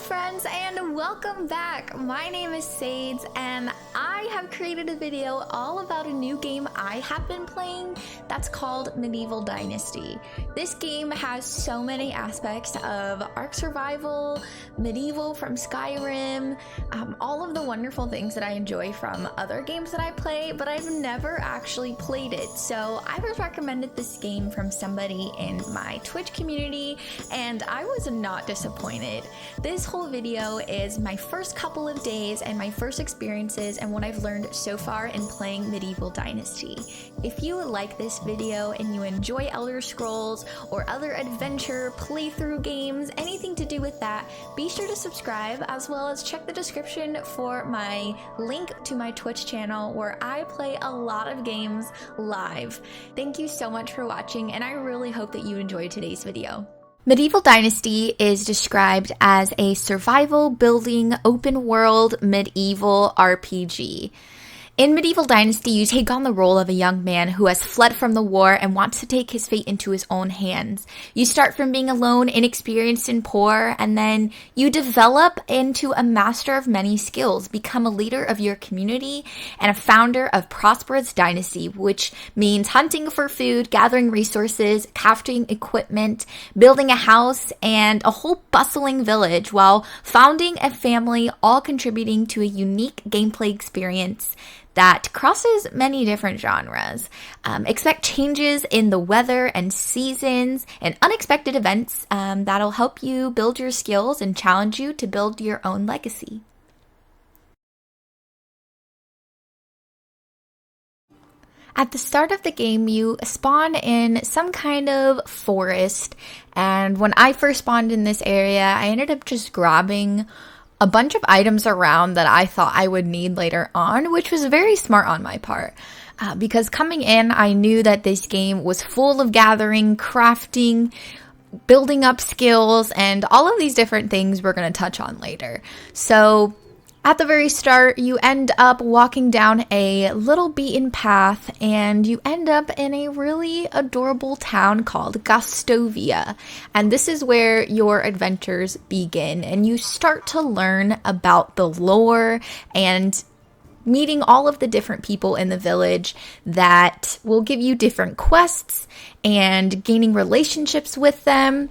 friends, and welcome back. My name is Sades, and I have created a video all about a new game I have been playing that's called Medieval Dynasty. This game has so many aspects of Ark Survival, medieval from Skyrim, all of the wonderful things that I enjoy from other games that I play, but I've never actually played it. So I was recommended this game from somebody in my Twitch community, and I was not disappointed. This whole video is my first couple of days and my first experiences and what I've learned so far in playing Medieval Dynasty. If you like this video and you enjoy Elder Scrolls or other adventure playthrough games, anything to do with that, be sure to subscribe, as well as check the description for my link to my Twitch channel where I play a lot of games live. Thank you so much for watching, and I really hope that you enjoyed today's video. Medieval Dynasty is described as a survival building open world medieval RPG. In Medieval Dynasty, you take on the role of a young man who has fled from the war and wants to take his fate into his own hands. You start from being alone, inexperienced, and poor, and then you develop into a master of many skills, become a leader of your community, and a founder of prosperous dynasty, which means hunting for food, gathering resources, crafting equipment, building a house, and a whole bustling village, while founding a family, all contributing to a unique gameplay experience that crosses many different genres. Expect changes in the weather and seasons and unexpected events that'll help you build your skills and challenge you to build your own legacy. At the start of the game, you spawn in some kind of forest, and when I first spawned in this area, I ended up just grabbing a bunch of items around that I thought I would need later on, which was very smart on my part. Because coming in, I knew that this game was full of gathering, crafting, building up skills, and all of these different things we're going to touch on later. So at the very start, you end up walking down a little beaten path, and you end up in a really adorable town called Gostovia. And this is where your adventures begin, and you start to learn about the lore and meeting all of the different people in the village that will give you different quests and gaining relationships with them.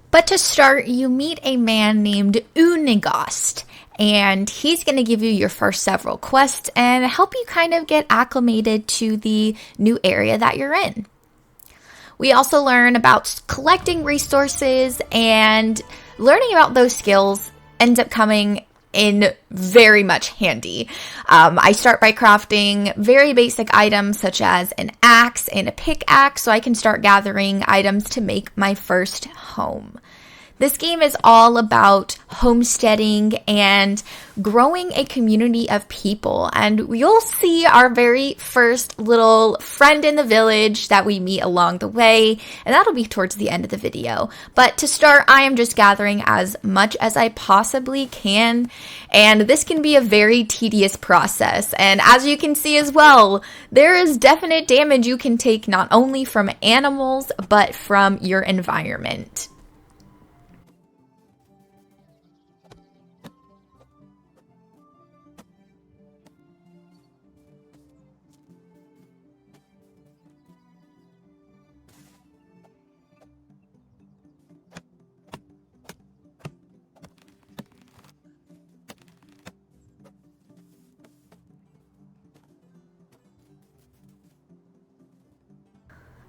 But to start, you meet a man named Unigost, and he's going to give you your first several quests and help you kind of get acclimated to the new area that you're in. We also learn about collecting resources, and learning about those skills ends up coming in very much handy. I start by crafting very basic items such as an axe and a pickaxe, so I can start gathering items to make my first home. This game is all about homesteading and growing a community of people, and you'll see our very first little friend in the village that we meet along the way, and that'll be towards the end of the video. But to start, I am just gathering as much as I possibly can, and this can be a very tedious process. And as you can see as well, there is definite damage you can take not only from animals, but from your environment.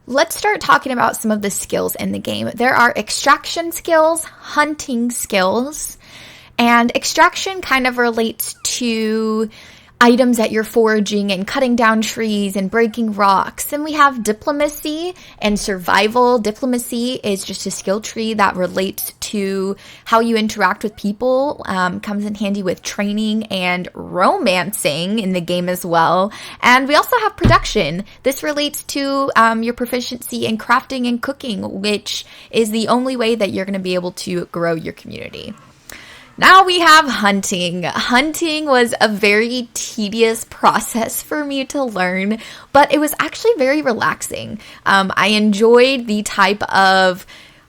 Let's start talking about some of the skills in the game. There are extraction skills, hunting skills, and extraction kind of relates to items that you're foraging and cutting down trees and breaking rocks. And we have diplomacy and survival. Diplomacy is just a skill tree that relates to how you interact with people, comes in handy with training and romancing in the game as well. And we also have production. This relates to your proficiency in crafting and cooking, which is the only way that you're going to be able to grow your community. Now we have hunting. Hunting was a very tedious process for me to learn, but it was actually very relaxing. I enjoyed the type of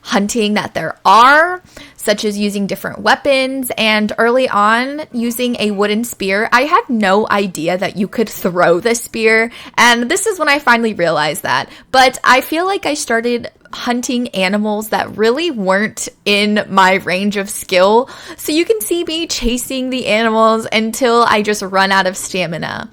hunting that there are, such as using different weapons, and early on using a wooden spear. I had no idea that you could throw the spear, and this is when I finally realized that. But I feel like I started hunting animals that really weren't in my range of skill, so you can see me chasing the animals until I just run out of stamina.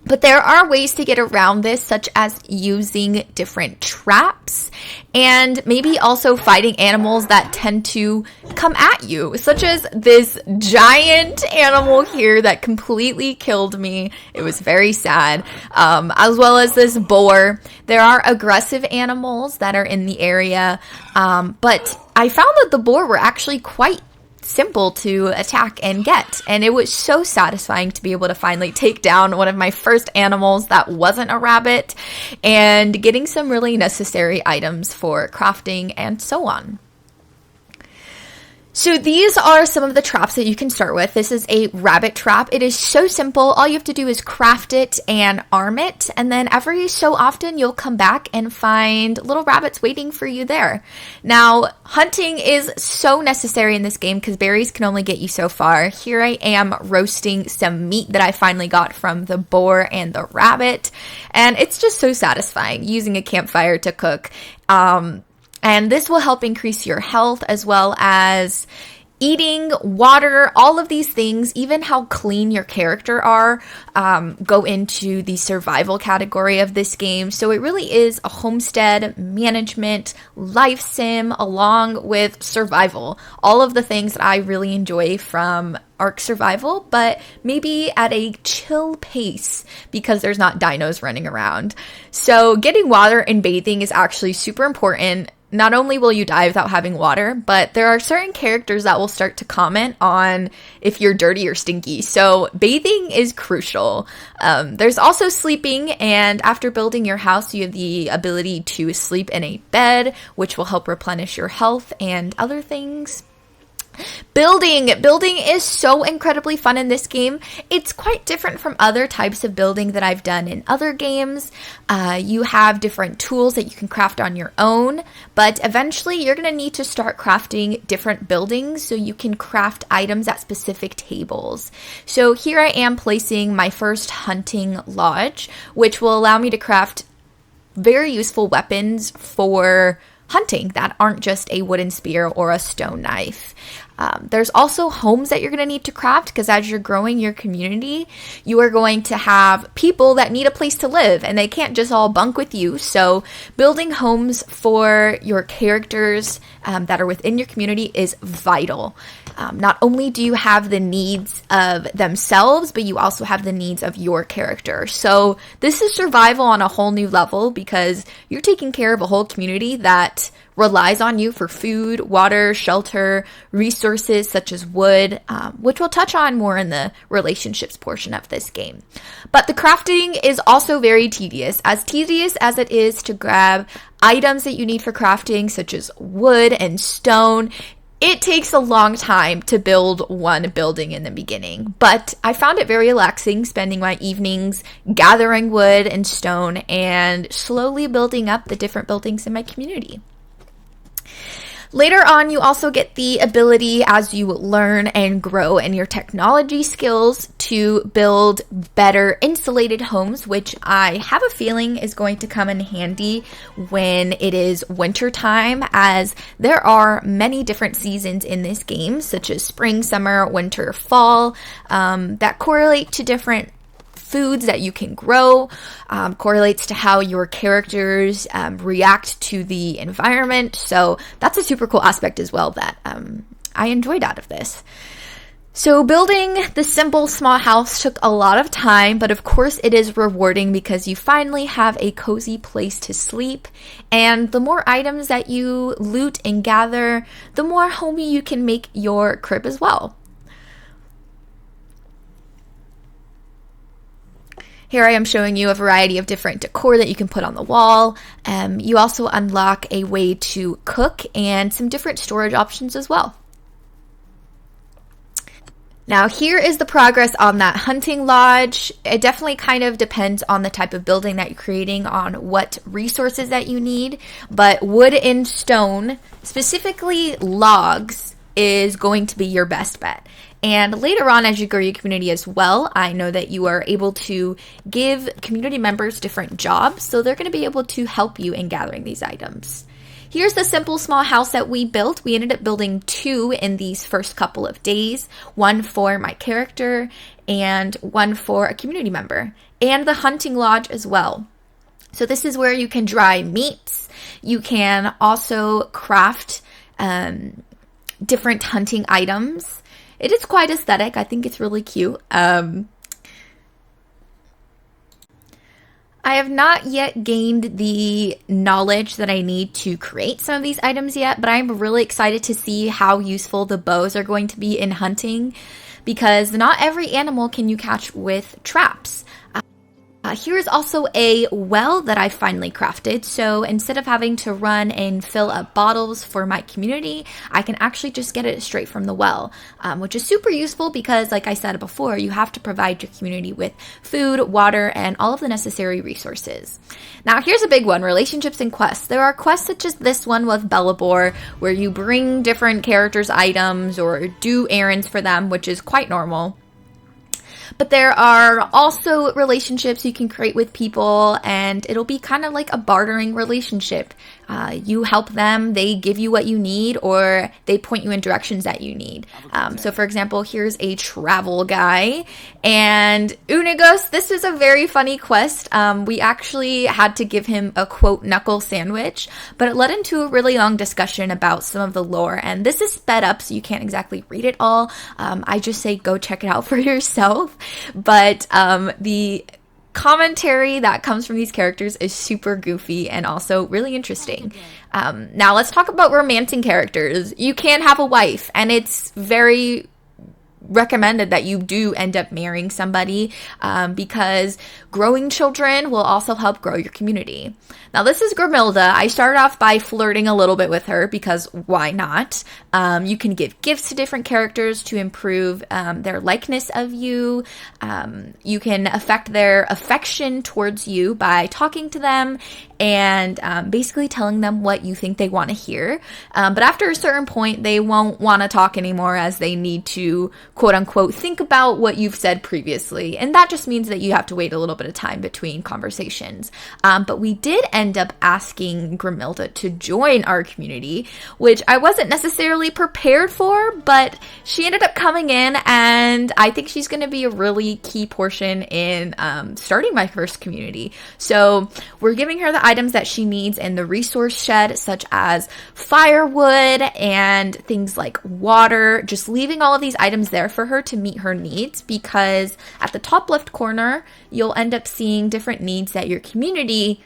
But there are ways to get around this, such as using different traps and maybe also fighting animals that tend to come at you, such as this giant animal here that completely killed me. It was very sad. As well as this boar. There are aggressive animals that are in the area, but I found that the boar were actually quite simple to attack and get, and it was so satisfying to be able to finally take down one of my first animals that wasn't a rabbit, and getting some really necessary items for crafting and so on. So these are some of the traps that you can start with. This is a rabbit trap. It is so simple. All you have to do is craft it and arm it, and then every so often you'll come back and find little rabbits waiting for you there. Now, hunting is so necessary in this game because berries can only get you so far. Here I am roasting some meat that I finally got from the boar and the rabbit, and it's just so satisfying using a campfire to cook. And this will help increase your health, as well as eating, water, all of these things, even how clean your character are, go into the survival category of this game. So it really is a homestead, management, life sim, along with survival. All of the things that I really enjoy from Ark Survival, but maybe at a chill pace because there's not dinos running around. So getting water and bathing is actually super important. Not only will you die without having water, but there are certain characters that will start to comment on if you're dirty or stinky. So bathing is crucial. There's also sleeping, and after building your house, you have the ability to sleep in a bed, which will help replenish your health and other things. Building is so incredibly fun in this game. It's quite different from other types of building that I've done in other games. You have different tools that you can craft on your own, but eventually you're going to need to start crafting different buildings so you can craft items at specific tables. So here I am placing my first hunting lodge, which will allow me to craft very useful weapons for hunting that aren't just a wooden spear or a stone knife. There's also homes that you're going to need to craft because as you're growing your community, you are going to have people that need a place to live and they can't just all bunk with you. So building homes for your characters that are within your community is vital. Not only do you have the needs of themselves, but you also have the needs of your character. So this is survival on a whole new level because you're taking care of a whole community that relies on you for food, water, shelter, resources such as wood, which we'll touch on more in the relationships portion of this game. But the crafting is also very tedious as it is to grab items that you need for crafting, such as wood and stone. It takes a long time to build one building in the beginning, but I found it very relaxing spending my evenings gathering wood and stone and slowly building up the different buildings in my community. Later on, you also get the ability as you learn and grow in your technology skills to build better insulated homes, which I have a feeling is going to come in handy when it is winter time, as there are many different seasons in this game, such as spring, summer, winter, fall, that correlate to different foods that you can grow, correlates to how your characters react to the environment. So that's a super cool aspect as well that I enjoyed out of this. So building the simple small house took a lot of time, but of course it is rewarding because you finally have a cozy place to sleep. And the more items that you loot and gather, the more homey you can make your crib as well. Here I am showing you a variety of different decor that you can put on the wall. You also unlock a way to cook and some different storage options as well. Now here is the progress on that hunting lodge. It definitely kind of depends on the type of building that you're creating, on what resources that you need, but wood and stone, specifically logs, is going to be your best bet. And later on, as you grow your community as well, I know that you are able to give community members different jobs, so they're going to be able to help you in gathering these items. Here's the simple small house that we built. We ended up building 2 in these first couple of days, 1 for my character and 1 for a community member, and the hunting lodge as well. So this is where you can dry meats. You can also craft different hunting items. It is quite aesthetic. I think it's really cute. I have not yet gained the knowledge that I need to create some of these items yet, but I'm really excited to see how useful the bows are going to be in hunting, because not every animal can you catch with traps. Here's also a well that I finally crafted. So instead of having to run and fill up bottles for my community, I can actually just get it straight from the well, which is super useful because, like I said before, you have to provide your community with food, water, and all of the necessary resources. Now, here's a big one, relationships and quests. There are quests such as this one with Bellabor, where you bring different characters' items or do errands for them, which is quite normal. But there are also relationships you can create with people, and it'll be kind of like a bartering relationship. You help them, they give you what you need, or they point you in directions that you need. So for example, here's a travel guy, and Unigos, this is a very funny quest. We actually had to give him a quote knuckle sandwich, but it led into a really long discussion about some of the lore, and this is sped up so you can't exactly read it all. I just say go check it out for yourself, but the commentary that comes from these characters is super goofy and also really interesting. Now let's talk about romancing characters. You can have a wife, and it's very recommended that you do end up marrying somebody, because growing children will also help grow your community. Now this is Grimilda. I started off by flirting a little bit with her because why not? You can give gifts to different characters to improve their likeness of you. You can affect their affection towards you by talking to them and basically telling them what you think they want to hear. But after a certain point, they won't want to talk anymore, as they need to, quote unquote, think about what you've said previously. And that just means that you have to wait a little bit of time between conversations. But we did end up asking Grimilda to join our community, which I wasn't necessarily prepared for, but she ended up coming in, and I think she's going to be a really key portion in starting my first community. So we're giving her the items that she needs in the resource shed, such as firewood and things like water, just leaving all of these items there for her to meet her needs, because at the top left corner, you'll end up seeing different needs that your community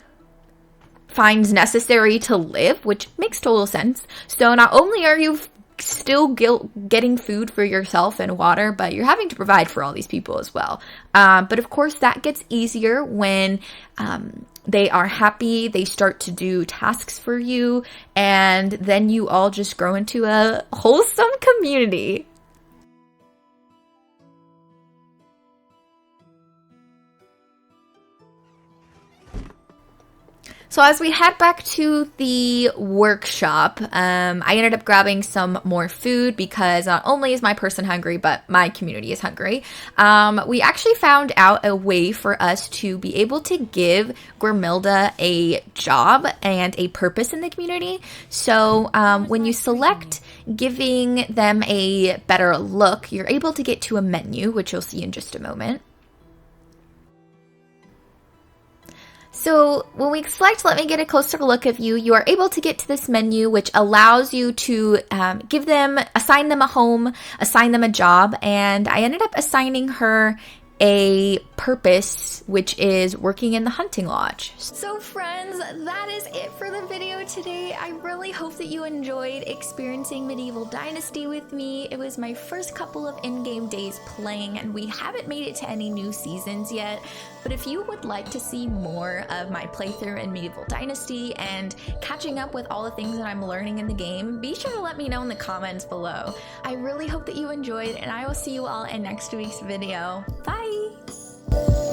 finds necessary to live, which makes total sense. So not only are you still getting food for yourself and water, but you're having to provide for all these people as well. But of course, that gets easier when they are happy, they start to do tasks for you, and then you all just grow into a wholesome community. So as we head back to the workshop, I ended up grabbing some more food because not only is my person hungry, but my community is hungry. We actually found out a way for us to be able to give Grimilda a job and a purpose in the community. So when you select giving them a better look, you're able to get to a menu, which you'll see in just a moment. So when we select, let me get a closer look of you, you are able to get to this menu, which allows you to assign them a home, assign them a job, and I ended up assigning her a purpose, which is working in the hunting lodge. So friends, that is it for the video today. today. I really hope that you enjoyed experiencing Medieval Dynasty with me. It was my first couple of in-game days playing, and we haven't made it to any new seasons yet. But if you would like to see more of my playthrough in Medieval Dynasty and catching up with all the things that I'm learning in the game, be sure to let me know in the comments below. I really hope that you enjoyed, and I will see you all in next week's video. Bye!